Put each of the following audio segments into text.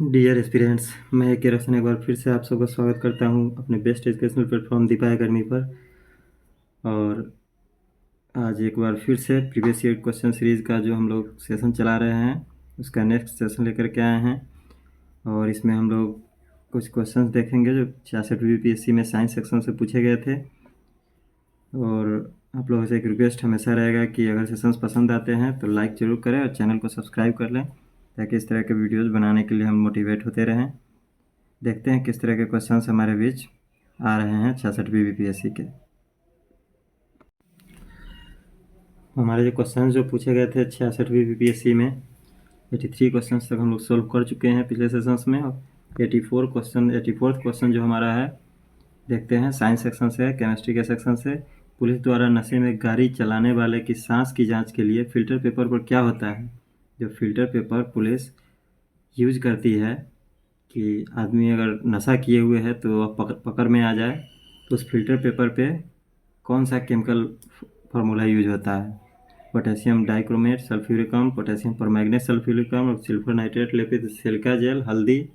Dear aspirants, मैं के रोशन एक बार फिर से आप सबका स्वागत करता हूं अपने best educational platform Deepa academy पर। और आज एक बार फिर से प्रीवियस ईयर क्वेश्चन सीरीज़ का जो हम लोग सेशन चला रहे हैं उसका नेक्स्ट सेशन लेकर के आए हैं। और इसमें हम लोग कुछ क्वेश्चंस देखेंगे जो 66 बीपीएससी में साइंस सेक्शन से पूछे गए थे। और आप लोगों से एक रिक्वेस्ट हमेशा रहेगा कि अगर सेशंस पसंद आते हैं तो लाइक ज़रूर करें और चैनल को सब्सक्राइब कर लें, ताकि इस तरह के वीडियोज़ बनाने के लिए हम मोटिवेट होते रहें। देखते हैं किस तरह के क्वेश्चंस हमारे बीच आ रहे हैं 66वीं बीपीएससी के। हमारे जो क्वेश्चंस जो पूछे गए थे 66वीं बीपीएससी में 83 क्वेश्चंस तक हम लोग सोल्व कर चुके हैं पिछले सेशंस में। और 84th क्वेश्चन जो हमारा है, देखते हैं साइंस सेक्शन से, केमिस्ट्री के सेक्शन से। पुलिस द्वारा नशे में गाड़ी चलाने वाले की सांस की जाँच के लिए फ़िल्टर पेपर पर क्या होता है? जो फ़िल्टर पेपर पुलिस यूज करती है कि आदमी अगर नशा किए हुए है तो वह पकड़ में आ जाए, तो उस फिल्टर पेपर पे कौन सा केमिकल फार्मूला यूज होता है? पोटेशियम डाइक्रोमेट, सल्फ्यूरिक अम्ल, पोटेशियम परमैंगनेट सल्फ्यूरिक अम्ल, सिल्वर नाइट्रेट लेपित सिलिका जेल, हल्दी।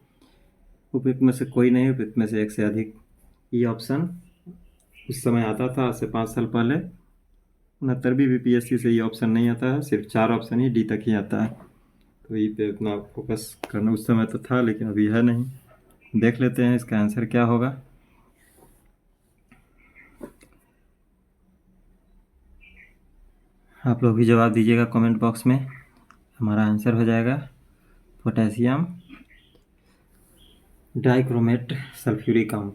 उपयुक्त में से कोई नहीं, उपयुक्त में से एक से अधिक। ये ऑप्शन उस समय आता था, आज से 5 साल पहले। 69वीं बीपीएससी से ये ऑप्शन नहीं आता है, सिर्फ 4 ऑप्शन ही डी तक ही आता है। तो ई पे उतना फोकस करना उस समय तो था, लेकिन अभी है नहीं। देख लेते हैं इसका आंसर क्या होगा। आप लोग भी जवाब दीजिएगा कमेंट बॉक्स में। हमारा आंसर हो जाएगा पोटेशियम डाइक्रोमेट सल्फ्यूरिक अम्ल।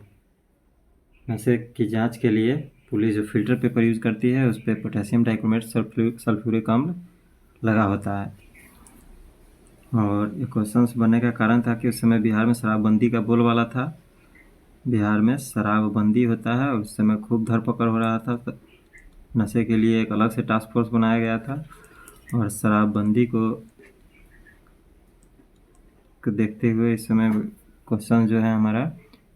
नशे की जांच के लिए पुलिस जो फिल्टर पेपर यूज़ करती है उस पर पोटेशियम डाइक्रोमेट सल्फ्यूरिक अम्ल लगा होता है। और ये क्वेश्चन बनने का कारण था कि उस समय बिहार में शराबबंदी का बोलबाला था। बिहार में शराबबंदी होता है और उस समय खूब धरपकड़ हो रहा था। तो नशे के लिए एक अलग से टास्क फोर्स बनाया गया था। और शराबबंदी को देखते हुए इस समय क्वेश्चन जो है हमारा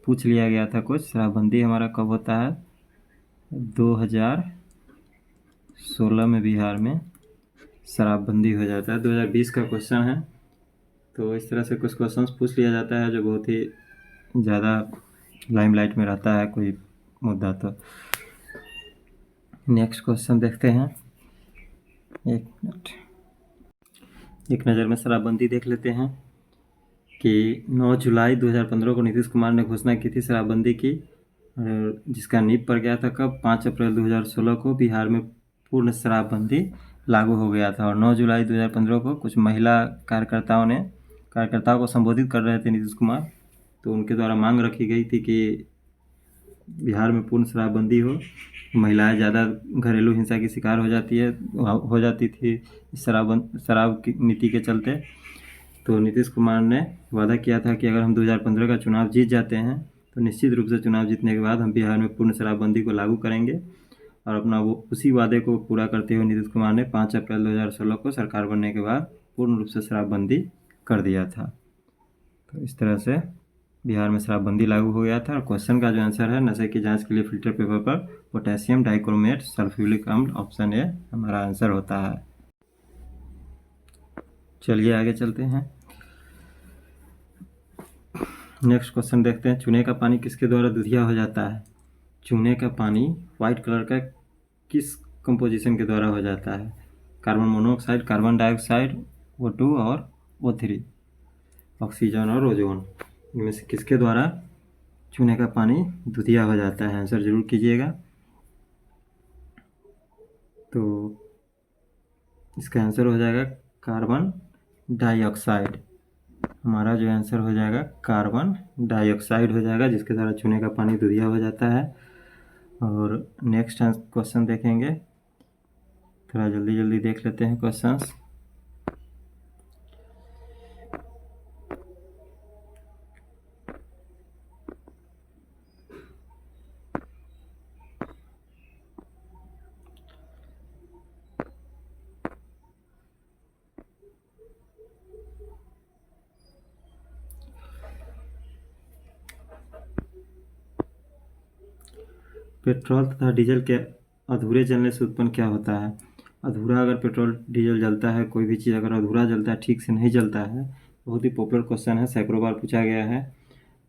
पूछ लिया गया था कुछ। शराबबंदी हमारा कब होता है? 2016 में बिहार में शराबबंदी हो जाता है। 2020 का क्वेश्चन है। तो इस तरह से कुछ क्वेश्चंस पूछ लिया जाता है जो बहुत ही ज़्यादा लाइमलाइट में रहता है कोई मुद्दा। तो नेक्स्ट क्वेश्चन देखते हैं। एक मिनट, एक नज़र में शराबबंदी देख लेते हैं कि 9 जुलाई 2015 को नीतीश कुमार ने घोषणा की थी शराबबंदी की, जिसका नींव पड़ गया था कब? 5 अप्रैल 2016 को बिहार में पूर्ण शराबबंदी लागू हो गया था। और 9 जुलाई 2015 को कुछ महिला कार्यकर्ताओं को संबोधित कर रहे थे नीतीश कुमार, तो उनके द्वारा मांग रखी गई थी कि बिहार में पूर्ण शराबबंदी हो। महिलाएं ज़्यादा घरेलू हिंसा की शिकार हो जाती थी शराब की नीति के चलते। तो नीतीश कुमार ने वादा किया था कि अगर हम 2015 का चुनाव जीत जाते हैं तो निश्चित रूप से चुनाव जीतने के बाद हम बिहार में पूर्ण शराबबंदी को लागू करेंगे। और अपना वो उसी वादे को पूरा करते हुए नीतीश कुमार ने 5 अप्रैल 2016 को सरकार बनने के बाद पूर्ण रूप से शराबबंदी कर दिया था। तो इस तरह से बिहार में शराबबंदी लागू हो गया था। और क्वेश्चन का जो आंसर है, नशे की जांच के लिए फिल्टर पेपर पर पोटेशियम डाइक्रोमेट सल्फ्यूरिक अम्ल, ऑप्शन ए हमारा आंसर होता है। चलिए आगे चलते हैं। नेक्स्ट क्वेश्चन देखते हैं। चूने का पानी किसके द्वारा दूधिया हो जाता है? चूने का पानी वाइट कलर का किस कंपोजिशन के द्वारा हो जाता है? Carbon monoxide, carbon dioxide, O2 और O3, ऑक्सीजन और ओजोन। इनमें से किसके द्वारा चूने का पानी दूधिया हो जाता है? आंसर जरूर कीजिएगा। तो इसका आंसर हो जाएगा कार्बन डाइऑक्साइड। हमारा जो आंसर हो जाएगा कार्बन डाइऑक्साइड हो जाएगा, जिसके द्वारा चूने का पानी दूधिया हो जाता है। और नेक्स्ट क्वेश्चन देखेंगे। थोड़ा जल्दी जल्दी देख लेते हैं क्वेश्चंस। पेट्रोल तथा डीजल के अधूरे जलने से उत्पन्न क्या होता है? अधूरा अगर पेट्रोल डीजल जलता है, कोई भी चीज़ अगर अधूरा जलता है, ठीक से नहीं जलता है, बहुत ही पॉपुलर क्वेश्चन है, सैकड़ों बार पूछा गया है।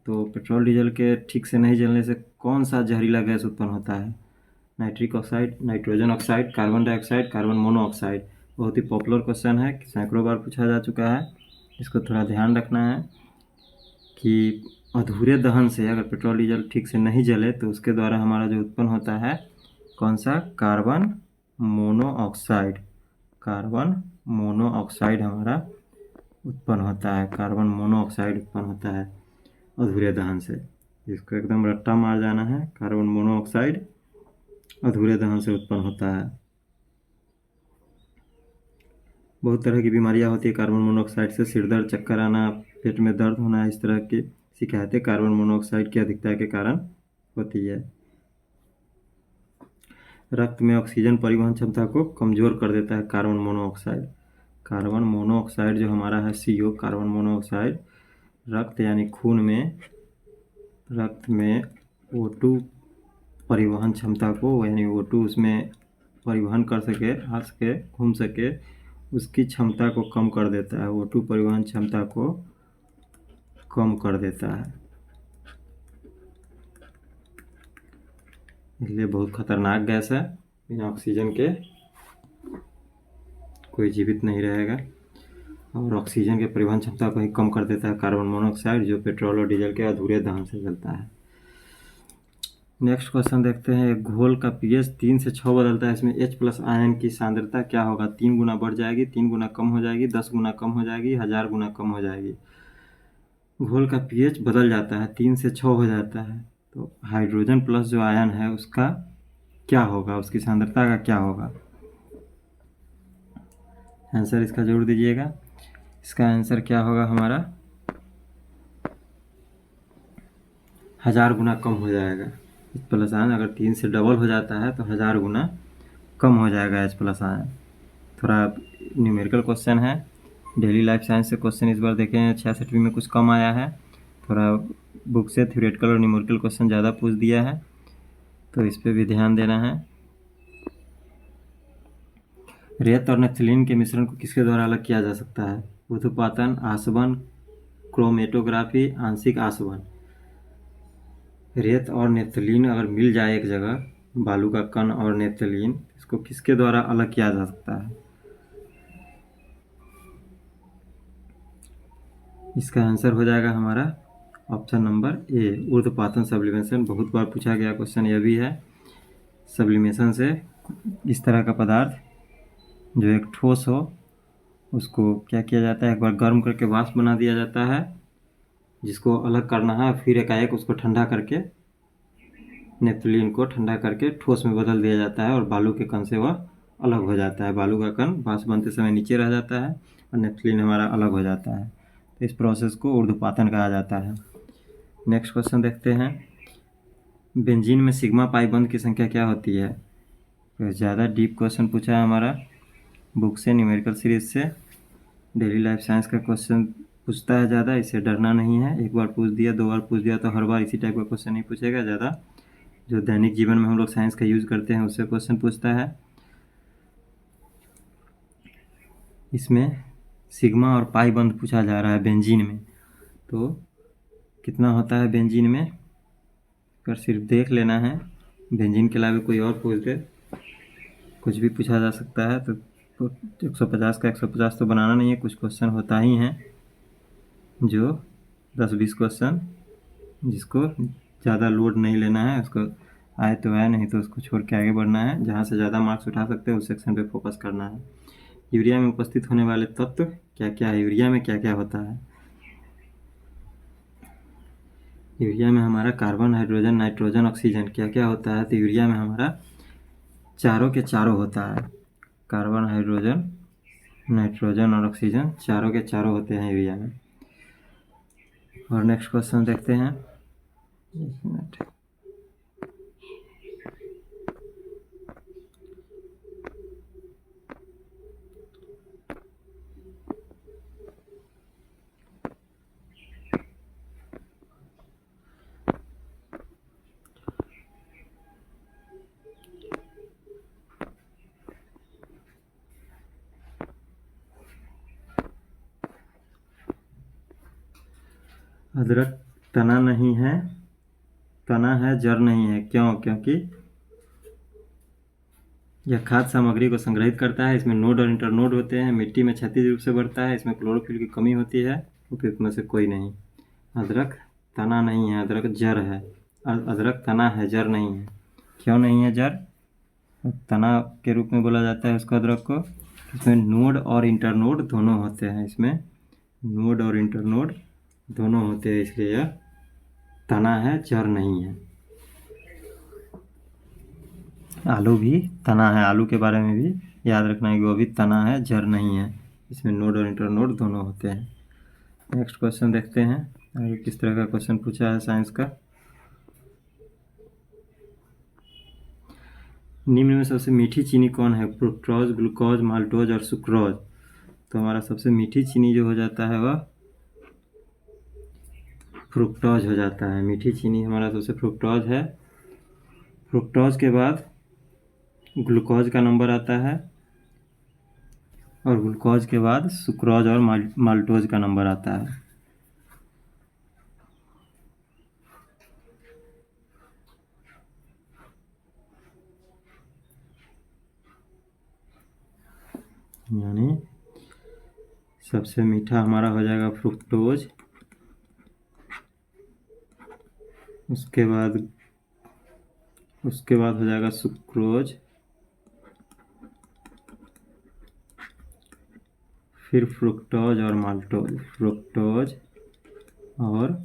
तो पेट्रोल डीजल के ठीक से नहीं जलने से कौन सा जहरीला गैस उत्पन्न होता है? Nitric oxide, nitrogen oxide, carbon dioxide, carbon monoxide. बहुत ही पॉपुलर क्वेश्चन है, सैकड़ों बार पूछा जा चुका है। इसको थोड़ा ध्यान रखना है कि अधूरे दहन से अगर पेट्रोल डीजल ठीक से नहीं जले तो उसके द्वारा हमारा जो उत्पन्न होता है कौन सा? Carbon monoxide. कार्बन मोनोऑक्साइड हमारा उत्पन्न होता है, कार्बन मोनोऑक्साइड उत्पन्न होता है अधूरे दहन से। इसको एकदम रट्टा मार जाना है, कार्बन मोनोऑक्साइड अधूरे दहन से उत्पन्न होता है। बहुत तरह की बीमारियां होती है कार्बन मोनोऑक्साइड से, सिर दर्द, चक्कर आना, पेट में दर्द होना, इस तरह की शिकायतें कार्बन मोनोऑक्साइड की अधिकता के कारण होती है। रक्त में ऑक्सीजन परिवहन क्षमता को कमज़ोर कर देता है कार्बन मोनोऑक्साइड। कार्बन मोनोऑक्साइड जो हमारा है CO, कार्बन मोनोऑक्साइड, रक्त यानी खून में, रक्त में O2 परिवहन क्षमता को, यानी O2 उसमें परिवहन कर सके, आ सके, घूम सके, उसकी क्षमता को कम कर देता है। O2 परिवहन क्षमता को कम कर देता है, इसलिए बहुत खतरनाक गैस है। बिना ऑक्सीजन के कोई जीवित नहीं रहेगा। और ऑक्सीजन के परिवहन क्षमता को ही कम कर देता है कार्बन मोनोऑक्साइड, जो पेट्रोल और डीजल के अधूरे दहन से जलता है। नेक्स्ट क्वेश्चन देखते हैं। एक घोल का pH 3 से 6 बदलता है, इसमें H+ आयन की सांद्रता क्या होगा? 3 गुना बढ़ जाएगी, 3 गुना कम हो जाएगी, 10 गुना कम हो जाएगी, 1000 गुना कम हो जाएगी। घोल का pH बदल जाता है, 3 से 6 हो जाता है, तो हाइड्रोजन प्लस जो आयन है उसका क्या होगा, उसकी सांद्रता का क्या होगा? आंसर इसका जरूर दीजिएगा। इसका आंसर क्या होगा हमारा? 1000 गुना कम हो जाएगा। H+ आयन अगर 3 से डबल हो जाता है तो 1000 गुना कम हो जाएगा H+ आयन। थोड़ा न्यूमेरिकल क्वेश्चन है, डेली लाइफ साइंस से क्वेश्चन इस बार देखें 66वीं में कुछ कम आया है। थोड़ा बुक से थ्योरेटिकल और न्यूमेरिकल क्वेश्चन ज़्यादा पूछ दिया है, तो इस पर भी ध्यान देना है। रेत और नेफ्थलीन के मिश्रण को किसके द्वारा अलग किया जा सकता है? ऊर्ध्वपातन, आसवन, क्रोमेटोग्राफी, आंशिक आसवन। रेत और नेफ्थलीन अगर मिल जाए एक जगह, बालू का कण और नेफ्थलीन, इसको किसके द्वारा अलग किया जा सकता है? इसका आंसर हो जाएगा हमारा ऑप्शन नंबर A, ऊर्ध्वपातन सब्लिमेशन। बहुत बार पूछा गया क्वेश्चन यह भी है। सब्लिमेशन से इस तरह का पदार्थ जो एक ठोस हो उसको क्या किया जाता है, एक बार गर्म करके वाष्प बना दिया जाता है, जिसको अलग करना है, फिर एकाएक उसको ठंडा करके, नेफ्थलीन को ठंडा करके ठोस में बदल दिया जाता है और बालू के कण से वह अलग हो जाता है। बालू का कण वाष्प बनते समय नीचे रह जाता है और नेफ्थलीन हमारा अलग हो जाता है। तो इस प्रोसेस को ऊर्ध्वपातन कहा जाता है। नेक्स्ट क्वेश्चन देखते हैं। बेंजीन में सिग्मा पाई बंध की संख्या क्या होती है? तो ज़्यादा डीप क्वेश्चन पूछा है हमारा बुक से, न्यूमेरिकल सीरीज से। डेली लाइफ साइंस का क्वेश्चन पूछता है ज़्यादा, इसे डरना नहीं है। एक बार पूछ दिया, 2 बार पूछ दिया तो हर बार इसी टाइप का क्वेश्चन नहीं पूछेगा। ज़्यादा जो दैनिक जीवन में हम लोग साइंस का यूज़ करते हैं उससे क्वेश्चन पूछता है। इसमें सिग्मा और पाई बंध पूछा जा रहा है बेंजीन में, तो कितना होता है बेंजीन में, पर सिर्फ देख लेना है। बेंजीन के अलावा कोई और पूछ दे, कुछ भी पूछा जा सकता है। तो 150 का 150 तो बनाना नहीं है, कुछ क्वेश्चन होता ही है जो 10-20 क्वेश्चन, जिसको ज़्यादा लोड नहीं लेना है, उसको आए तो आए, नहीं तो उसको छोड़ के आगे बढ़ना है। जहाँ से ज़्यादा मार्क्स उठा सकते हैं उस सेक्शन पे फोकस करना है। यूरिया में उपस्थित होने वाले तत्व क्या क्या है? यूरिया में क्या क्या होता है? यूरिया में हमारा कार्बन, हाइड्रोजन, नाइट्रोजन, ऑक्सीजन क्या क्या होता है? तो यूरिया में हमारा चारों के चारों होता है। कार्बन, हाइड्रोजन, नाइट्रोजन और ऑक्सीजन चारों के चारों होते हैं यूरिया में। और नेक्स्ट क्वेश्चन देखते हैं। एक मिनट। अदरक तना नहीं है, तना है जड़ नहीं है। क्यों? क्योंकि यह खाद्य सामग्री को संग्रहित करता है। इसमें नोड और इंटरनोड होते हैं। मिट्टी में क्षैतिज रूप से बढ़ता है। इसमें क्लोरोफिल की कमी होती है। उपयुक्त में से कोई नहीं। अदरक तना नहीं है, अदरक जड़ है। अदरक तना है, जड़ नहीं है। क्यों नहीं है जड़? तना के रूप में बोला जाता है उसको, अदरक को। इसमें नोड और इंटरनोड दोनों होते हैं। इसमें नोड और इंटरनोड दोनों होते हैं, इसलिए यह तना है, जड़ नहीं है। आलू भी तना है। आलू के बारे में भी याद रखना है कि वो भी तना है, जड़ नहीं है। इसमें नोड और इंटरनोड दोनों होते हैं। नेक्स्ट क्वेश्चन देखते हैं आगे किस तरह का क्वेश्चन पूछा है साइंस का। निम्न में सबसे मीठी चीनी कौन है? फ्रुक्टोज, ग्लूकोज, माल्टोज और सुक्रोज। तो हमारा सबसे मीठी चीनी जो हो जाता है वह फ्रुक्टोज हो जाता है। मीठी चीनी हमारा सबसे फ्रुक्टोज है। फ्रुक्टोज के बाद ग्लूकोज का नंबर आता है और ग्लूकोज के बाद सुक्रोज और माल्टोज का नंबर आता है। यानी सबसे मीठा हमारा हो जाएगा फ्रुक्टोज, उसके बाद हो जाएगा सुक्रोज, फिर फ्रुक्टोज और माल्टोज, फ्रुक्टोज और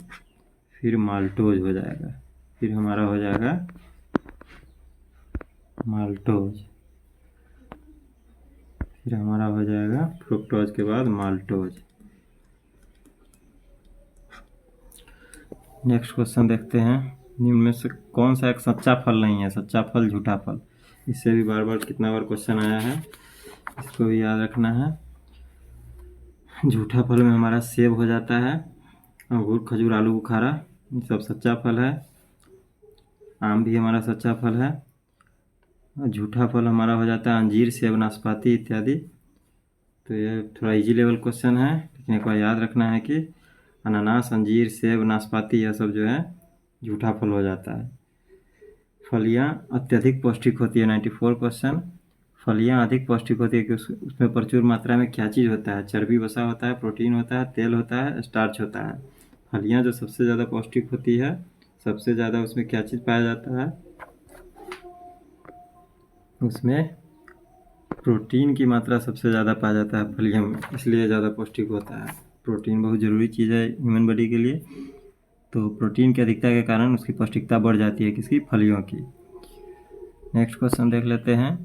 फिर माल्टोज हो जाएगा। फिर हमारा हो जाएगा माल्टोज, फिर हमारा हो जाएगा फ्रुक्टोज के बाद माल्टोज। नेक्स्ट क्वेश्चन देखते हैं। निम्न में से कौन सा एक सच्चा फल नहीं है? सच्चा फल, झूठा फल। इससे भी बार बार कितना बार क्वेश्चन आया है, इसको भी याद रखना है। झूठा फल में हमारा सेब हो जाता है, अंगूर, खजूर, आलू बुखारा, ये सब सच्चा फल है। आम भी हमारा सच्चा फल है। झूठा फल हमारा हो जाता है अंजीर, सेब, नाशपाती इत्यादि। तो ये थोड़ा इजी लेवल क्वेश्चन है, लेकिन एक बार याद रखना है कि अनानास, अंजीर, सेब, नाशपाती यह सब जो है झूठा फल हो जाता है। फलियाँ अत्यधिक पौष्टिक होती है। 94 क्वेश्चन। फलियाँ अधिक पौष्टिक होती है कि उसमें प्रचुर मात्रा में क्या चीज़ होता है? चर्बी वसा होता है, प्रोटीन होता है, तेल होता है, स्टार्च होता है। फलियाँ जो सबसे ज़्यादा पौष्टिक होती है, सबसे ज़्यादा उसमें क्या चीज़ पाया जाता है? उसमें प्रोटीन की मात्रा सबसे ज़्यादा पाया जाता है फलियों में, इसलिए ज़्यादा पौष्टिक होता है। प्रोटीन बहुत ज़रूरी चीज़ है ह्यूमन बॉडी के लिए। तो प्रोटीन की अधिकता के कारण उसकी पौष्टिकता बढ़ जाती है, किसकी? फलियों की। नेक्स्ट क्वेश्चन देख लेते हैं।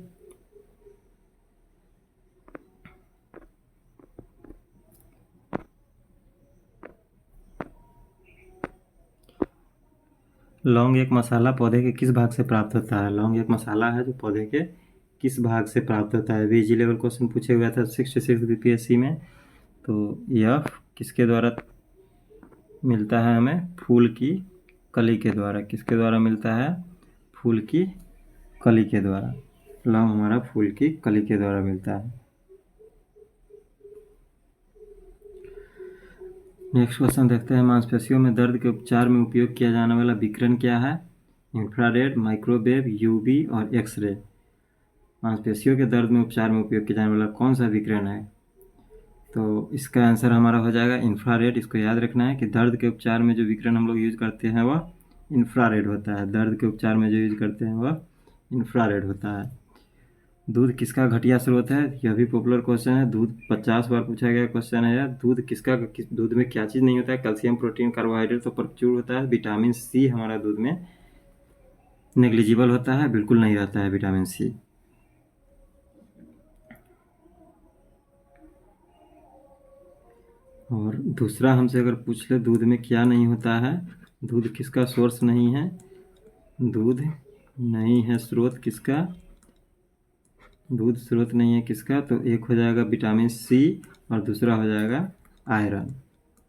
लौंग एक मसाला पौधे के किस भाग से प्राप्त होता है? लौंग एक मसाला है जो पौधे के किस भाग से प्राप्त होता है? इजी लेवल क्वेश्चन पूछे हुआ था 66 बीपीएससी में। तो यह किसके द्वारा मिलता है हमें? फूल की कली के द्वारा। किसके द्वारा मिलता है? फूल की कली के द्वारा। लौंग हमारा फूल की कली के द्वारा मिलता है। नेक्स्ट क्वेश्चन देखते हैं। मांसपेशियों में दर्द के उपचार में उपयोग किया जाने वाला विकिरण क्या है? इंफ्रारेड, माइक्रोवेव, यूवी और एक्सरे। मांसपेशियों के दर्द में उपचार में उपयोग किया जाने वाला कौन सा विकिरण है? तो इसका आंसर हमारा हो जाएगा इंफ्रारेड। इसको याद रखना है कि दर्द के उपचार में जो विकिरण हम लोग यूज करते हैं वह इंफ्रारेड होता है। दर्द के उपचार में जो यूज करते हैं वह इंफ्रारेड होता है। दूध किसका घटिया स्रोत है? यह भी पॉपुलर क्वेश्चन है। दूध 50 बार पूछा गया क्वेश्चन है यह। दूध दूध में क्या चीज़ नहीं होता है? कैल्शियम, प्रोटीन, कार्बोहाइड्रेट तो प्रचुर होता है। विटामिन सी हमारा दूध में नेग्लिजिबल होता है, बिल्कुल नहीं रहता है विटामिन सी। और दूसरा हमसे अगर पूछ ले दूध में क्या नहीं होता है, दूध किसका सोर्स नहीं है? दूध नहीं है स्रोत किसका? दूध स्रोत नहीं है किसका? तो एक हो जाएगा विटामिन सी और दूसरा हो जाएगा आयरन।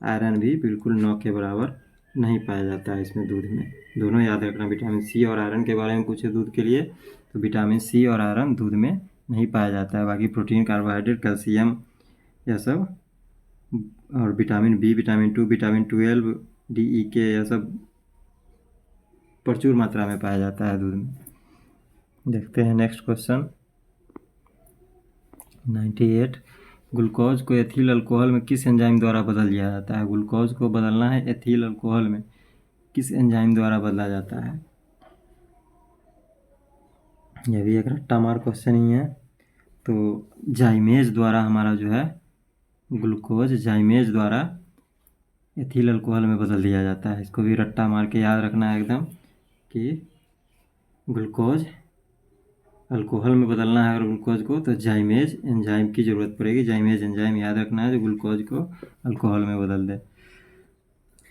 आयरन भी बिल्कुल 9 के बराबर नहीं पाया जाता है इसमें दूध में। दोनों याद रखना। विटामिन सी और आयरन के बारे में पूछे दूध के लिए तो विटामिन सी और आयरन दूध में नहीं पाया जाता है। बाकी प्रोटीन, कार्बोहाइड्रेट, कैल्शियम यह सब और vitamin B, vitamin 2, vitamin 12 DEK, यह सब प्रचुर मात्रा में पाया जाता है दूध में। देखते हैं नेक्स्ट क्वेश्चन 98। ग्लूकोज को एथिल अल्कोहल में किस एंजाइम द्वारा बदल दिया जाता है? ग्लूकोज को बदलना है एथिल अल्कोहल में, किस एंजाइम द्वारा बदला जाता है? यह भी एक रट्टा मार क्वेश्चन ही है। तो जाइमेज द्वारा हमारा जो है ग्लूकोज जाइमेज द्वारा एथिल अल्कोहल में बदल दिया जाता है। इसको भी रट्टा मार के याद रखना है एकदम कि ग्लूकोज अल्कोहल में बदलना है अगर ग्लूकोज को, तो जाइमेज एंजाइम की ज़रूरत पड़ेगी। जाइमेज एंजाइम याद रखना है जो ग्लूकोज को अल्कोहल में बदल दे।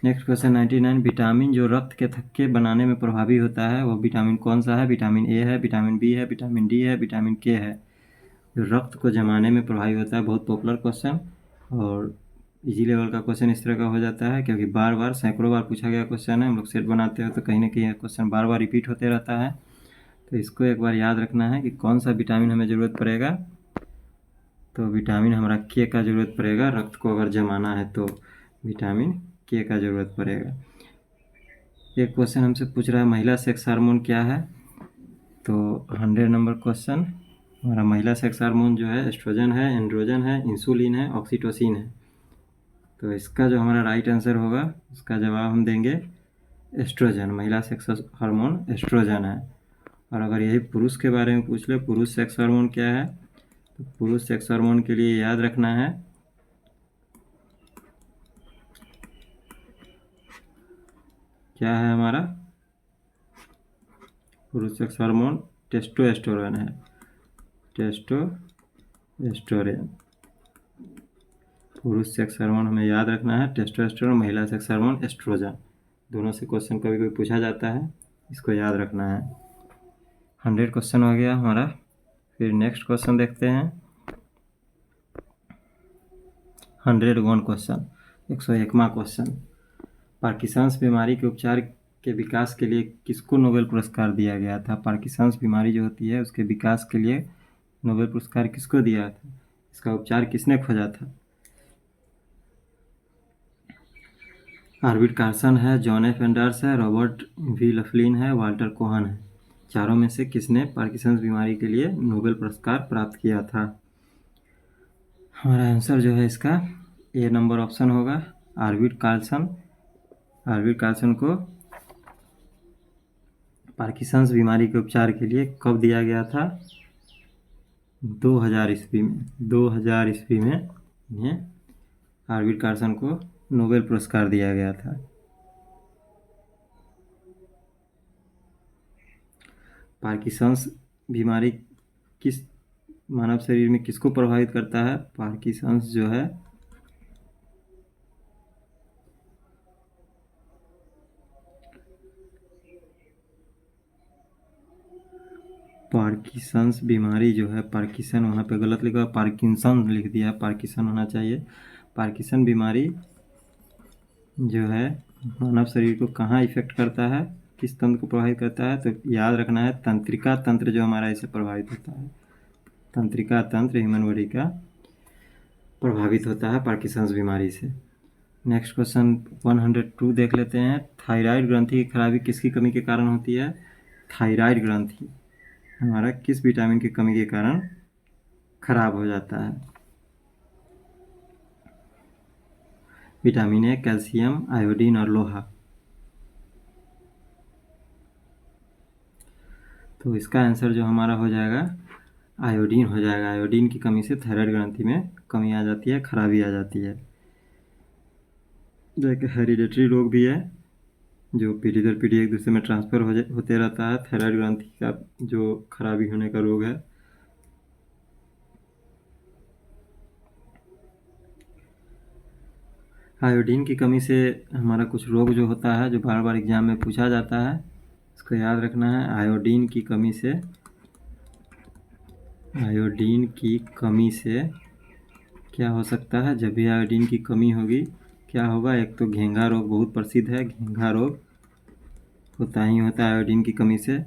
Next question 99। विटामिन जो रक्त के थक्के बनाने में प्रभावी होता है वह विटामिन कौन सा है? विटामिन ए है, विटामिन बी है, विटामिन डी है, विटामिन के है। जो रक्त को जमाने में प्रभावी होता है, बहुत पॉपुलर क्वेश्चन और इजी लेवल का क्वेश्चन इस तरह का हो जाता है क्योंकि बार बार सैकड़ों बार पूछा गया क्वेश्चन है। हम लोग सेट बनाते हो तो कहीं ना कहीं क्वेश्चन बार बार रिपीट होते रहता है। तो इसको एक बार याद रखना है कि कौन सा विटामिन हमें ज़रूरत पड़ेगा। तो विटामिन हमारा के का ज़रूरत पड़ेगा। रक्त को अगर जमाना है तो विटामिन के का ज़रूरत पड़ेगा। एक क्वेश्चन हमसे पूछ रहा है महिला सेक्स हार्मोन क्या है? तो 100 नंबर क्वेश्चन हमारा महिला सेक्स हार्मोन जो है एस्ट्रोजन है, एंड्रोजन है, इंसुलिन है, ऑक्सीटोसिन है। तो इसका जो हमारा राइट आंसर होगा उसका जवाब हम देंगे एस्ट्रोजन। महिला सेक्स हार्मोन एस्ट्रोजन है। और अगर यही पुरुष के बारे में पूछ ले पुरुष सेक्स हार्मोन क्या है, तो पुरुष सेक्स हार्मोन के लिए याद रखना है क्या है हमारा पुरुष सेक्स हार्मोन टेस्टोस्टेरोन है। टेस्टोस्टेरोन पुरुष सेक्स हार्मोन हमें याद रखना है टेस्टोस्टेरोन। महिला सेक्स हार्मोन एस्ट्रोजन। दोनों से क्वेश्चन कभी कभी पूछा जाता है, इसको याद रखना है। 100 क्वेश्चन हो गया हमारा। फिर नेक्स्ट क्वेश्चन देखते हैं 101 क्वेश्चन 101वां क्वेश्चन। पार्किंसंस बीमारी के उपचार के विकास के लिए किसको नोबेल पुरस्कार दिया गया था? पार्किंसंस बीमारी जो होती है उसके विकास के लिए नोबेल पुरस्कार किसको दिया था? इसका उपचार किसने खोजा था? आर्विड कार्सन है, जॉन एफ एंडर्स है, रॉबर्ट वी लफ्लिन है, वाल्टर कोहन है। चारों में से किसने पार्किंसंस बीमारी के लिए नोबेल पुरस्कार प्राप्त किया था? हमारा आंसर जो है इसका ए नंबर ऑप्शन होगा आर्विड कार्सन। आर्विड कार्सन को पार्किंसंस बीमारी के उपचार के लिए कब दिया गया था? 2000 ईस्वी में। 2000 ईस्वी में इन्हें आर्विड कार्सन को नोबेल पुरस्कार दिया गया था। पार्किंसंस बीमारी किस मानव शरीर में किसको प्रभावित करता है? पार्किंसंस जो है पार्किंसंस बीमारी जो है पार्किंसन वहाँ पे गलत लिखा, पार्किंसन लिख दिया, पार्किंसन होना चाहिए। पार्किंसन बीमारी जो है मानव शरीर को कहाँ इफेक्ट करता है, किस तंत्र को प्रभावित करता है? तो याद रखना है तंत्रिका तंत्र जो हमारा इससे प्रभावित होता है। तंत्रिका तंत्र ह्यूमन बॉडी का प्रभावित होता है पार्किंसंस बीमारी से। नेक्स्ट क्वेश्चन 102 देख लेते हैं। थायराइड ग्रंथि की खराबी किसकी कमी के कारण होती है? थायराइड ग्रंथि हमारा किस विटामिन की कमी के कारण खराब हो जाता है? विटामिन ए, कैल्शियम, आयोडीन और लोहा। तो इसका आंसर जो हमारा हो जाएगा आयोडीन हो जाएगा। आयोडीन की कमी से थायराइड ग्रंथि में कमी आ जाती है, खराबी आ जाती है। जो एक हेरिडेटरी रोग भी है जो पीढ़ी दर पीढ़ी एक दूसरे में ट्रांसफ़र होते रहता है। थायराइड ग्रंथि का जो खराबी होने का रोग है। आयोडीन की कमी से हमारा कुछ रोग जो होता है जो बार बार एग्जाम में पूछा जाता है, इसको याद रखना है। आयोडीन की कमी से क्या हो सकता है? जब भी आयोडीन की कमी होगी क्या होगा? एक तो घेंघा रोग बहुत प्रसिद्ध है, घेंघा रोग होता ही होता है आयोडीन की कमी से,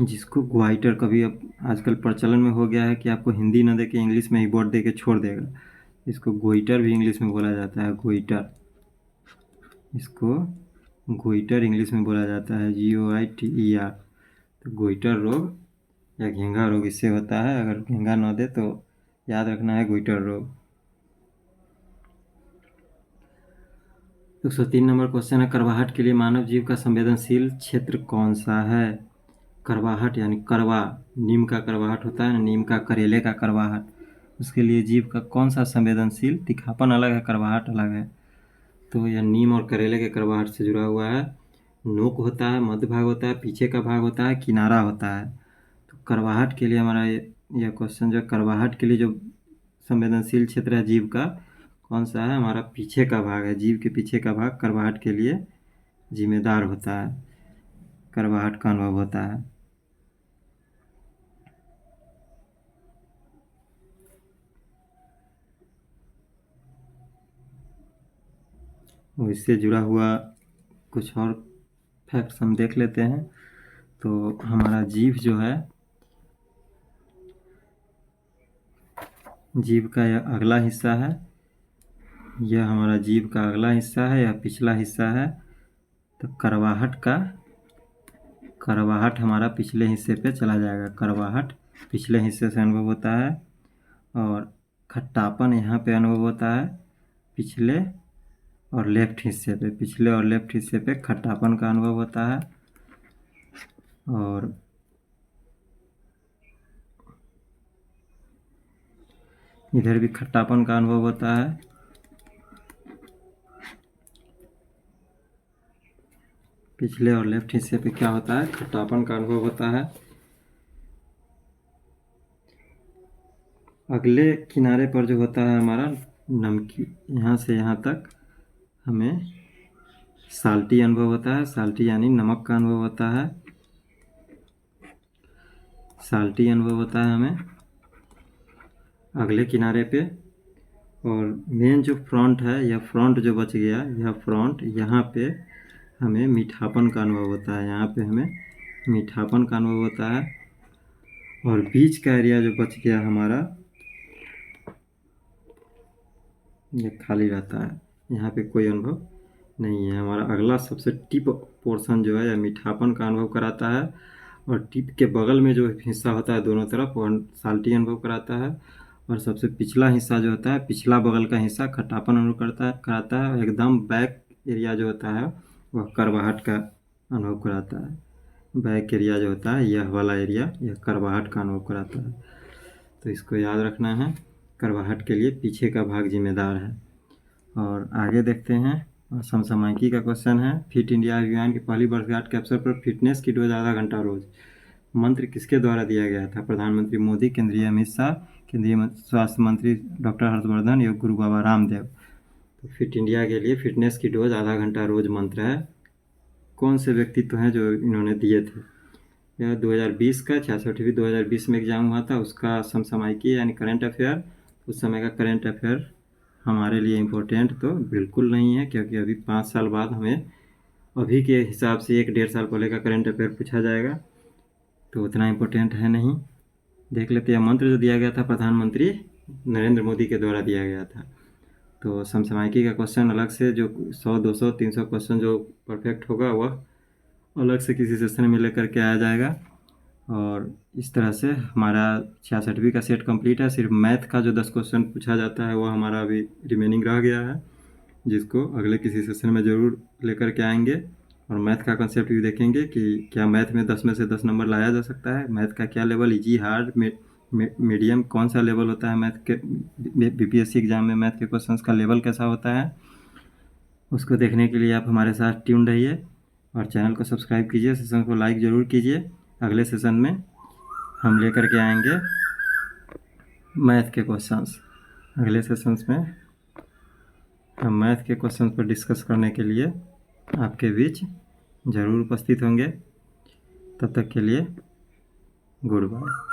जिसको ग्वाइटर कभी अब आजकल प्रचलन में हो गया है कि आपको हिंदी न दे के इंग्लिश में ही बोर्ड दे के छोड़ देगा। इसको गोइटर भी इंग्लिश में बोला जाता है, गोइटर। इसको गोइटर इंग्लिश में बोला जाता है, GOITER। तो गोइटर रोग या घेंघा रोग इससे होता है। अगर घेंघा न दे तो याद रखना है गोइटर रोग। 103 नंबर क्वेश्चन है, करवाहट के लिए मानव जीव का संवेदनशील क्षेत्र कौन सा है? करवाहट यानी करवा, नीम का करवाहट होता है ना, नीम का, करेले का करवाहट, उसके लिए जीव का कौन सा संवेदनशील, तीखापन अलग है, करवाहट अलग है। तो यह नीम और करेले के करवाहट से जुड़ा हुआ है। नोक होता है, मध्य भाग होता है, पीछे का भाग होता है, किनारा होता है। तो करवाहट के लिए हमारा यह क्वेश्चन जो करवाहट के लिए जो संवेदनशील क्षेत्र है जीव का कौन सा है? हमारा पीछे का भाग है। जीव के पीछे का भाग करवाहट के लिए जिम्मेदार होता है, करवाहट का अनुभव होता है। इससे जुड़ा हुआ कुछ और फैक्ट्स हम देख लेते हैं। तो हमारा जीभ जो है, जीभ का यह अगला हिस्सा है, यह हमारा जीभ का अगला हिस्सा है, यह पिछला हिस्सा है। तो करवाहट हमारा पिछले हिस्से पे चला जाएगा, करवाहट पिछले हिस्से से अनुभव होता है। और खट्टापन यहाँ पे अनुभव होता है पिछले और लेफ्ट हिस्से पे, पिछले और लेफ्ट हिस्से पे खट्टापन का अनुभव होता है। और इधर भी खट्टापन का अनुभव होता है। पिछले और लेफ्ट हिस्से पे क्या होता है? खट्टापन का अनुभव होता है। अगले किनारे पर जो होता है हमारा नमकीन, यहाँ से यहाँ तक हमें साल्टी अनुभव होता है। साल्टी यानी नमक का अनुभव होता है, साल्टी अनुभव होता है हमें अगले किनारे पे। और मेन जो फ्रंट है, यह फ्रंट जो बच गया, यह फ्रंट, यहाँ पे हमें मीठापन का अनुभव होता है, यहाँ पे हमें मीठापन का अनुभव होता है। और बीच का एरिया जो बच गया हमारा, ये खाली रहता है, यहाँ पे कोई अनुभव नहीं है। हमारा अगला सबसे टिप पोर्शन जो है यह मीठापन का अनुभव कराता है। और टिप के बगल में जो हिस्सा होता है दोनों तरफ, वह साल्टी अनुभव कराता है। और सबसे पिछला हिस्सा जो होता है, पिछला बगल का हिस्सा खट्टापन अनुभव कराता है। एकदम बैक एरिया जो होता है वह करवाहट का अनुभव कराता है। बैक एरिया जो होता है, यह वाला एरिया, यह करवाहट का अनुभव कराता है। तो इसको याद रखना है, करवाहट के लिए पीछे का भाग जिम्मेदार है। और आगे देखते हैं, समसामयिकी का क्वेश्चन है, फिट इंडिया अभियान की पहली वर्षगांठ के अवसर पर फिटनेस की डोज आधा घंटा रोज मंत्र किसके द्वारा दिया गया था? प्रधानमंत्री मोदी, केंद्रीय अमित शाह, केंद्रीय स्वास्थ्य मंत्री डॉक्टर हर्षवर्धन, योग गुरु बाबा रामदेव। तो फिट इंडिया के लिए फिटनेस की डोज आधा घंटा रोज मंत्र है। कौन से व्यक्तित्व हैं जो इन्होंने दिए थे? यह 2020 का 66वीं 2020 में एग्जाम हुआ था, उसका समसामयिकी यानी करंट अफेयर, उस समय का करंट अफेयर हमारे लिए इम्पोर्टेंट तो बिल्कुल नहीं है, क्योंकि अभी 5 साल बाद हमें अभी के हिसाब से 1-1.5 साल पहले का करंट अफेयर पूछा जाएगा, तो उतना इम्पोर्टेंट है नहीं। देख लेते हैं, मंत्र जो दिया गया था प्रधानमंत्री नरेंद्र मोदी के द्वारा दिया गया था। तो समसामयिकी का क्वेश्चन अलग से, जो 100, 200, 300 क्वेश्चन जो परफेक्ट होगा वह अलग से किसी सेशन में लेकर के आया जाएगा। और इस तरह से हमारा 66वीं का सेट कंप्लीट है। सिर्फ मैथ का जो 10 क्वेश्चन पूछा जाता है वह हमारा अभी रिमेनिंग रह गया है, जिसको अगले किसी सेशन में ज़रूर लेकर के आएंगे। और मैथ का कंसेप्ट भी देखेंगे कि क्या मैथ में 10 में से 10 नंबर लाया जा सकता है, मैथ का क्या लेवल, इजी, हार्ड, मीडियम, कौन सा लेवल होता है मैथ के, बीपीएससी एग्जाम में मैथ के क्वेश्चंस का लेवल कैसा होता है। उसको देखने के लिए आप हमारे साथ ट्यून रहिए और चैनल को सब्सक्राइब कीजिए, सेशन को लाइक ज़रूर कीजिए। अगले सेशन में हम लेकर के आएंगे मैथ के क्वेश्चंस। अगले सेशंस में हम मैथ के क्वेश्चंस पर डिस्कस करने के लिए आपके बीच ज़रूर उपस्थित होंगे। तब तक के लिए गुड बाय।